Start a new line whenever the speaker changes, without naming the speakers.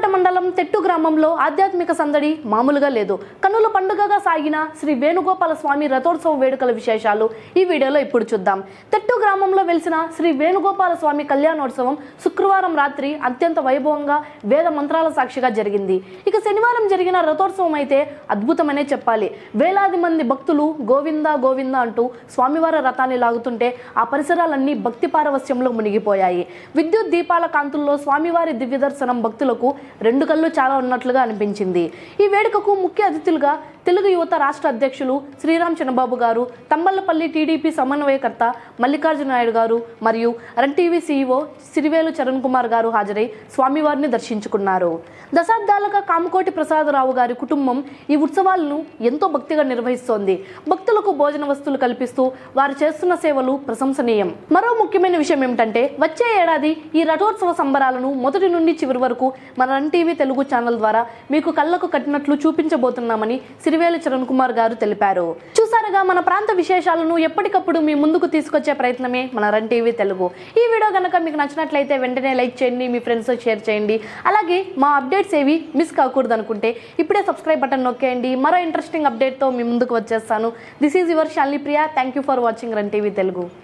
కొత్తకోట మండలం తెట్టు గ్రామంలో ఆధ్యాత్మిక సందడి మామూలుగా లేదు. కన్నుల పండుగగా సాగిన శ్రీ వేణుగోపాల స్వామి రథోత్సవ వేడుకల విశేషాలు ఈ వీడియోలో ఇప్పుడు చూద్దాం. తెట్టు గ్రామంలో వెలిసిన శ్రీ వేణుగోపాల స్వామి కళ్యాణోత్సవం శుక్రవారం రాత్రి అత్యంత వైభవంగా వేద మంత్రాల సాక్షిగా జరిగింది. ఇక శనివారం జరిగిన రథోత్సవం అయితే అద్భుతమనే చెప్పాలి. వేలాది మంది భక్తులు గోవింద గోవింద అంటూ స్వామివారి రథాన్ని లాగుతుంటే ఆ పరిసరాలన్నీ భక్తి పారవస్యంలో మునిగిపోయాయి. విద్యుత్ దీపాల కాంతుల్లో స్వామివారి దివ్య దర్శనం భక్తులకు రెండు కళ్ళు చాలా ఉన్నట్లుగా అనిపించింది. ఈ వేడుకకు ముఖ్య అతిథులుగా తెలుగు యువత రాష్ట్ర అధ్యక్షులు శ్రీరామ్ చంద్రబాబు గారు, తంబళ్లపల్లి టీడీపీ సమన్వయకర్త మల్లికార్జున నాయుడు గారు మరియు Run TV CEO Sirivelu Charan Kumar garu హాజరై స్వామివారిని దర్శించుకున్నారు. దశాబ్దాలుగా కామకోటి ప్రసాదరావు గారి కుటుంబం ఈ ఉత్సవాలను ఎంతో భక్తిగా నిర్వహిస్తోంది. భక్తులకు భోజన వస్తువులు కల్పిస్తూ వారు చేస్తున్న సేవలు ప్రశంసనీయం. మరో ముఖ్యమైన విషయం ఏమిటంటే వచ్చే ఏడాది ఈ రథోత్సవ సంబరాలను మొదటి నుండి చివరి వరకు మన రన్ టీవీ తెలుగు ఛానల్ ద్వారా మీకు కళ్ళకు కట్టినట్లు చూపించబోతున్నామని సిరివేలు చరణ్ కుమార్ గారు తెలిపారు. చూసారుగా, మన ప్రాంత విశేషాలను ఎప్పటికప్పుడు మీ ముందుకు తీసుకొచ్చే ప్రయత్నమే మన రన్ టీవీ తెలుగు. ఈ వీడియో కనుక మీకు నచ్చినట్లయితే వెంటనే లైక్ చేయండి, మీ ఫ్రెండ్స్ షేర్ చేయండి. అలాగే మా అప్డేట్స్ ఏవి మిస్ కాకూడదు అనుకుంటే ఇప్పుడే సబ్స్క్రైబ్ బటన్ నొక్కేయండి. మరో ఇంట్రెస్టింగ్ అప్డేట్తో మీ ముందుకు వచ్చేస్తాను. This is your Shalini Priya. Thank you for watching run TV Telugu.